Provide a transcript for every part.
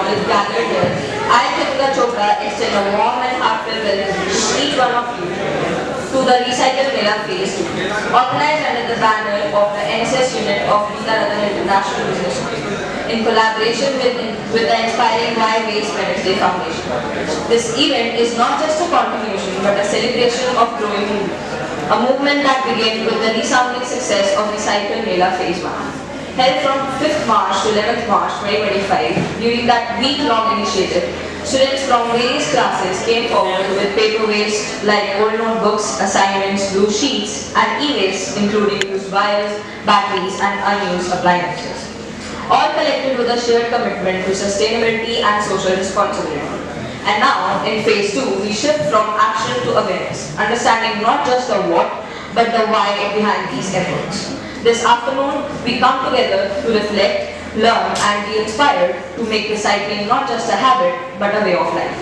models gathered here, I, Kritika Chopra, extend a warm and heartfelt welcome to each one of you to the Recycle Mela Phase 2, organized under the banner of the NSS unit of Geeta Rattan International Business School, in collaboration with the inspiring Why Waste Wednesday Foundation. This event is not just a continuation but a celebration of growing movement. A movement that began with the resounding success of Recycle Mela Phase 1. Held from 5th March to 11th March 2025, during that week-long initiative, students from various classes came forward with paper waste like old notebooks, assignments, blue sheets, and e-waste including used wires, batteries, and unused appliances. All collected with a shared commitment to sustainability and social responsibility. And now, in Phase 2, we shift from action to awareness, understanding not just the what, but the why behind these efforts. This afternoon, we come together to reflect, learn, and be inspired to make recycling not just a habit, but a way of life.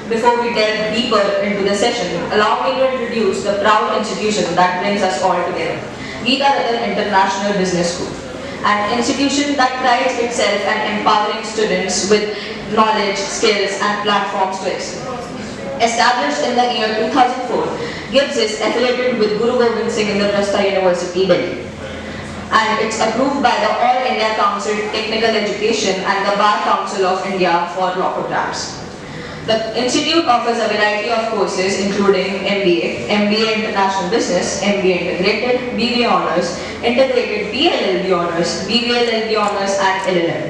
Before we delve deeper into the session, allow me to introduce the proud institution that brings us all together, Geeta Rattan International Business School, an institution that prides itself on empowering students with knowledge, skills, and platforms to excel. Established in the year 2004, GIBS is affiliated with Guru Gobind Singh Indraprastha University, Delhi. And it's approved by the All India Council Technical Education and the Bar Council of India for law programs. The institute offers a variety of courses including MBA, MBA International Business, MBA Integrated, BBA Honours, Integrated BLLB Honours, BBLLB Honours, and LLM.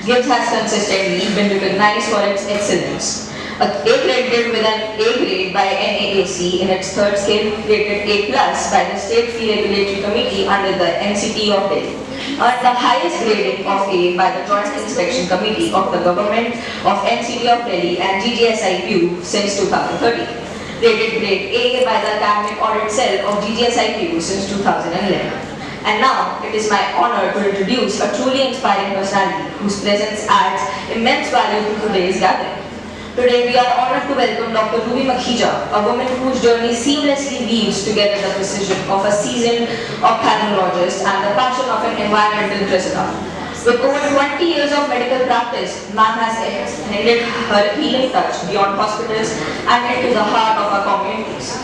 GIBS has consistently been recognized for its excellence. A-graded with an A grade by NAAC in its third scale, rated A+ by the State Fee Regulatory Committee under the NCT of Delhi. Earned the highest grading of A by the Joint Inspection Committee of the Government of NCT of Delhi and GGSIPU since 2013. Rated grade A by the Academic Audit Cell of GGSIPU since 2011. And now, it is my honor to introduce a truly inspiring personality whose presence adds immense value to today's gathering. Today, we are honored to welcome Dr. Ruby Makhija, a woman whose journey seamlessly weaves together the precision of a seasoned ophthalmologist and the passion of an environmental preserver. With over 20 years of medical practice, ma'am has extended her healing touch beyond hospitals and into the heart of our communities.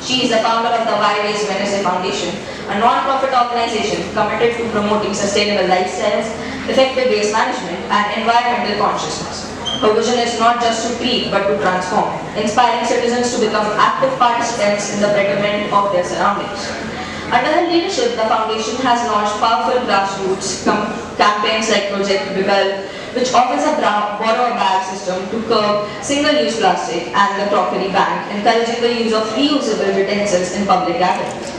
She is the founder of the Why Waste Wednesday Foundation, a non-profit organization committed to promoting sustainable lifestyles, effective waste management, and environmental consciousness. Her vision is not just to treat but to transform, inspiring citizens to become active participants in the betterment of their surroundings. Under her leadership, the foundation has launched powerful grassroots campaigns like Project Vigal, which offers a borrow a bag system to curb single-use plastic and the crockery ban, encouraging the use of reusable utensils in public gatherings.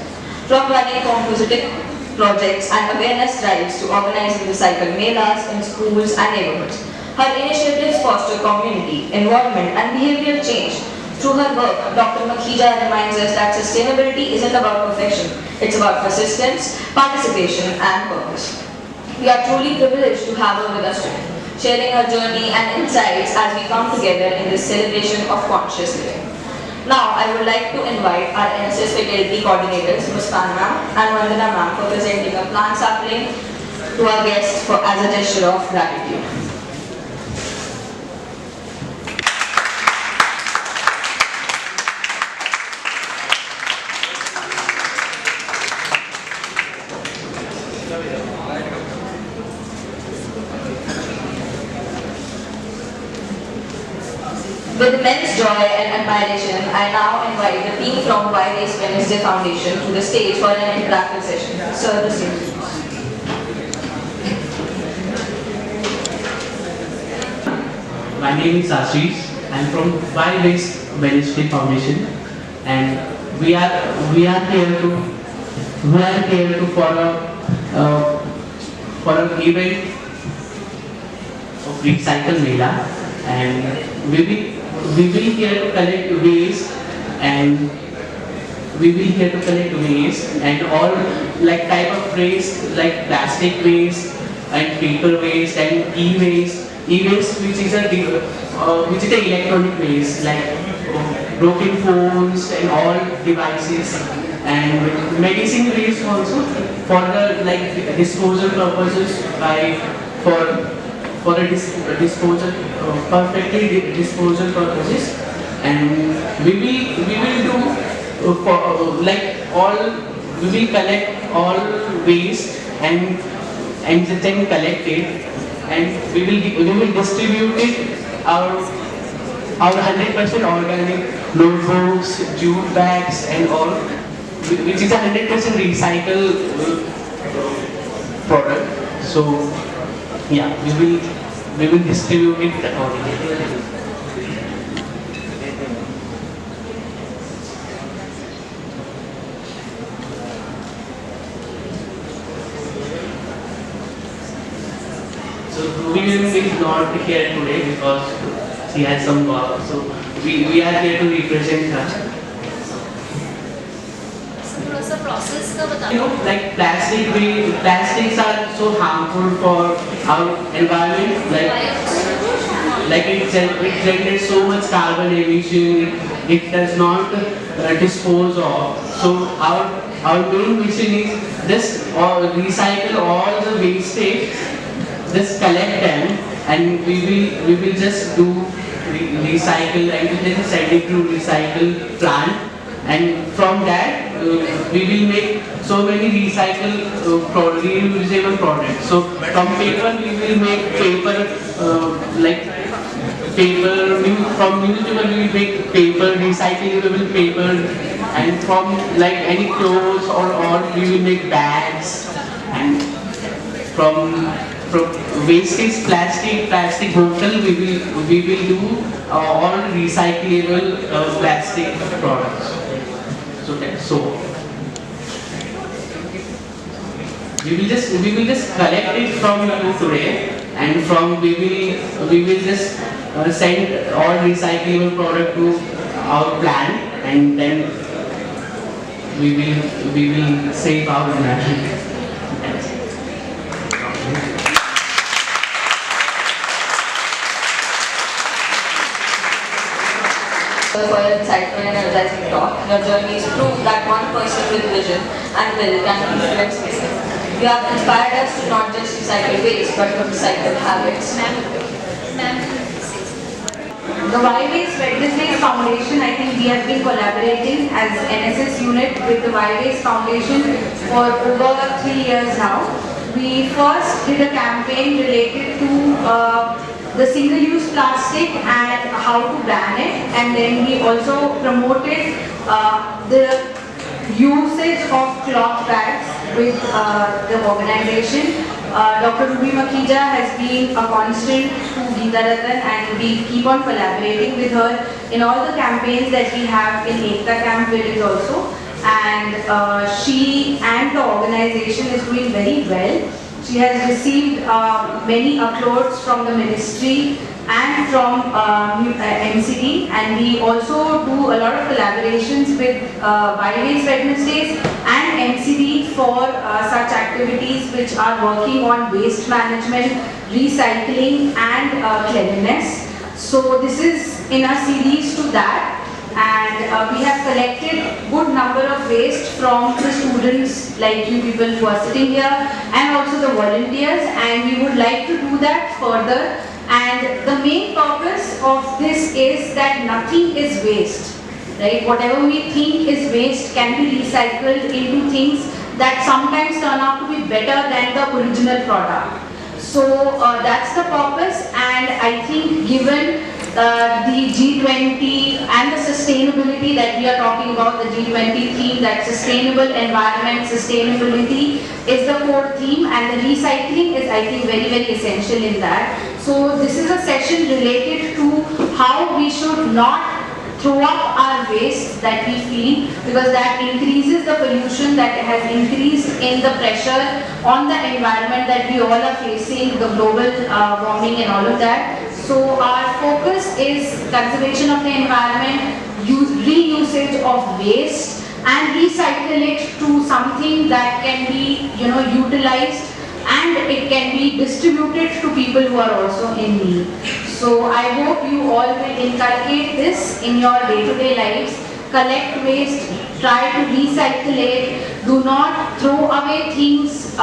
From running compositing projects and awareness drives to organizing recycle melas in schools and neighborhoods, her initiatives foster community, involvement, and behavioral change. Through her work, Dr. Makhija reminds us that sustainability isn't about perfection, it's about persistence, participation, and purpose. We are truly privileged to have her with us today, sharing her journey and insights as we come together in this celebration of conscious living. Now, I would like to invite our NSS faculty coordinators, Muskan ma'am and Vandana ma'am, for presenting a plant sapling to our guests as a gesture of gratitude. With immense joy and admiration, I now invite the team from Why Waste Wednesday Foundation to the stage for an interactive session. Sir, the stage. My name is Ashish. I'm from Why Waste Wednesday Foundation, and we are here to for an event of Recycle Mela, and we will here to collect waste and all like type of waste like plastic waste and paper waste and e-waste which is a electronic waste like broken phones and all devices, and medicine waste also for the like disposal purposes for the disposal, perfectly disposal purposes, and we will do for like all, we will collect all waste and then collect it, and we will distribute it our 100% organic notebooks, jute bags and all, which is a 100% recycle product. So yeah, we will distribute it accordingly. So Ruby is not here today because she has some work. So we are here to represent her. थोड़ा सा process का बता. You know, like plastics are so harmful for our environment. Like it generates so much carbon emission. It does not dispose of. So our main mission is just recycle all the wastage. Just collect them, and we will just do recycle and then send it to recycle plant, and from that we will make so many reusable products. So from paper we will make paper, like paper, from newspaper we will make paper, recyclable paper, and from like any clothes or we will make bags, and from wastage plastic bottle we will do all recyclable plastic products. So that's so. We will just collect it from you today, and from we will just send all recyclable product to our plant, and then we will save our environment. For your insightful and energizing talk. Your journeys prove that one person with vision and will can influence many. You have inspired us to not just recycle waste but to recycle habits. The Why Waste Wednesdays Foundation, I think we have been collaborating as NSS unit with the Why Waste Foundation for over 3 years now. We first did a campaign related to the single-use plastic and how to ban it, and then we also promoted the usage of cloth bags with the organization. Dr. Ruby Makhija has been a constant to Geeta Ratan, and we keep on collaborating with her in all the campaigns that we have in Ekta Camp Village also, and she and the organization is doing very well. She has received many applauds from the ministry and from MCD, and we also do a lot of collaborations with Why Waste Wednesdays and MCD for such activities which are working on waste management, recycling and cleanliness. So this is in a series to that. And we have collected good number of waste from the students like you people who are sitting here and also the volunteers, and we would like to do that further. And the main purpose of this is that nothing is waste, right? Whatever we think is waste can be recycled into things that sometimes turn out to be better than the original product. So that's the purpose, and I think given the G20 and the sustainability that we are talking about, the G20 theme, that sustainable environment, sustainability is the core theme, and the recycling is, I think, very, very essential in that. So this is a session related to how we should not throw up our waste that we feel, because that increases the pollution, that has increased in the pressure on the environment that we all are facing, the global warming and all of that. So our focus is conservation of the environment, reusage of waste, and recycle it to something that can be, utilized, and it can be distributed to people who are also in need. So I hope you all will inculcate this in your day-to-day lives. Collect waste, try to recycle it, do not throw away things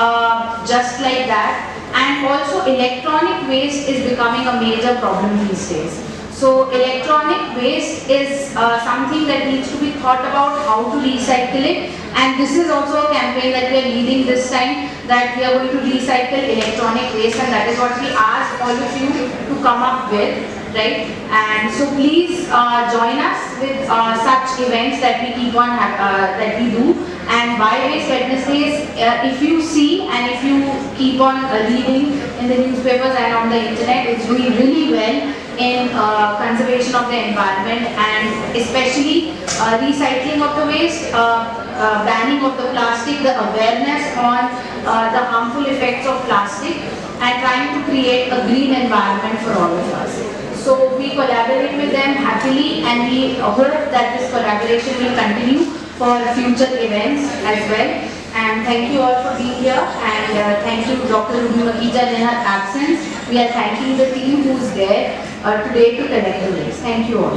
just like that. And also electronic waste is becoming a major problem these days. So electronic waste is something that needs to be thought about how to recycle it, and this is also a campaign that we are leading this time, that we are going to recycle electronic waste, and that is what we ask all of you to come up with, right? And so please join us with such events that we keep on that we do. And Y-Waste Wednesdays, if you see and if you keep on reading in the newspapers and on the internet, it's doing really well in conservation of the environment, and especially recycling of the waste, banning of the plastic, the awareness on the harmful effects of plastic, and trying to create a green environment for all of us. So we collaborate with them happily, and we hope that this collaboration will continue for future events as well. And thank you all for being here, and thank you Dr. Ruby Makija in her absence. We are thanking the team who's there today to collect the waste. Thank you all.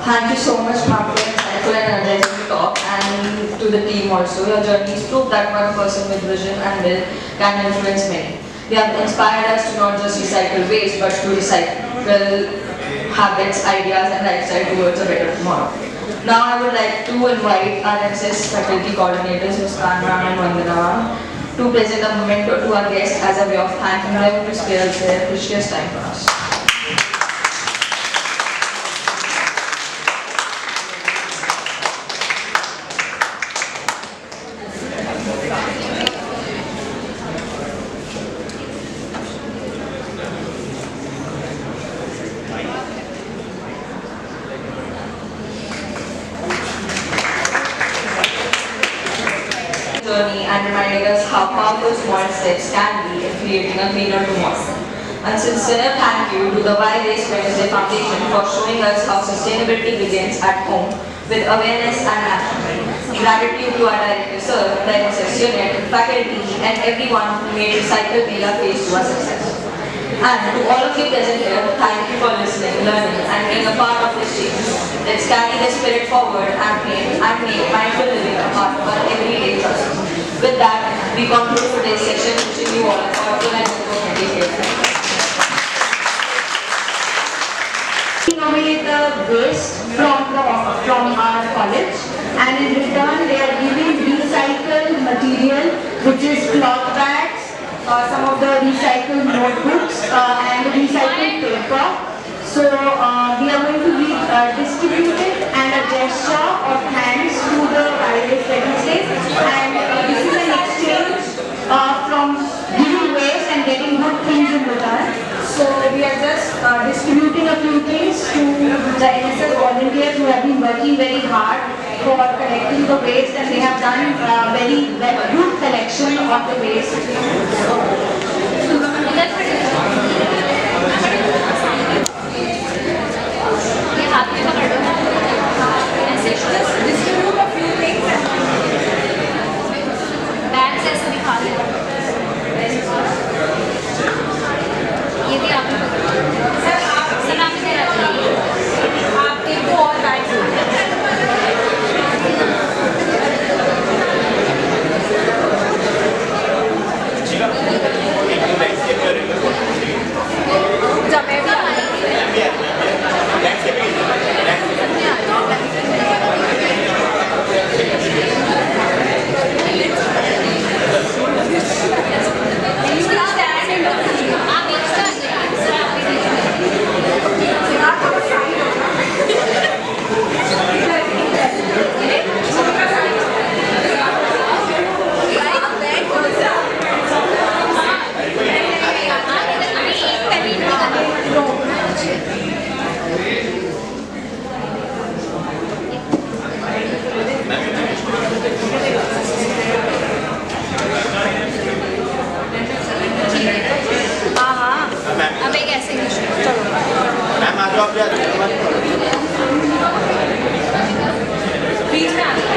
Thank you so much, ma'am, for insightful and energizing talk, and to the team also. Your journeys prove that one person with vision and will can influence many. You have inspired us to not just recycle waste, but to recycle habits, ideas, and lifestyle towards a better tomorrow. Now I would like to invite our NSS faculty coordinators, Muskan ma'am and Vandana ma'am, to present a memento to our guests as a way of thanking them to spare their precious time for us. Journey and reminding us how powerful small steps can be in creating a cleaner tomorrow. And sincere thank you to the Y-Waste Wednesday Foundation for showing us how sustainability begins at home with awareness and action. Gratitude to our director sir, the NSS unit, faculty, and everyone who made Recycle Mela phase to a success. And to all of you present here, thank you for listening, learning, and being a part of this change. Let's carry the spirit forward and make mindful living a part of our everyday process. With that, we conclude today's session, wishing you all a thoughtful and informative day. Taking away the waste from our college, and in return they are giving recycled material, which is cloth bags, some of the recycled notebooks, and recycled paper. So we are going to be distributed, and a gesture of thanks to the Y-Waste Wednesdays, and this is an exchange from giving waste and getting good things in return. So we are just distributing a few things to the NSS volunteers who have been working very hard for collecting the waste, and they have done very good collection of the waste. ये हाथ में पकड़ो ऐसे Distribute a few things. Bag से ऐसे दिखा दो ये भी आप सर आप दे रहा आप एक को और बैग अब एक ऐसे चलो मैम आ जाओ आप बीच में आगे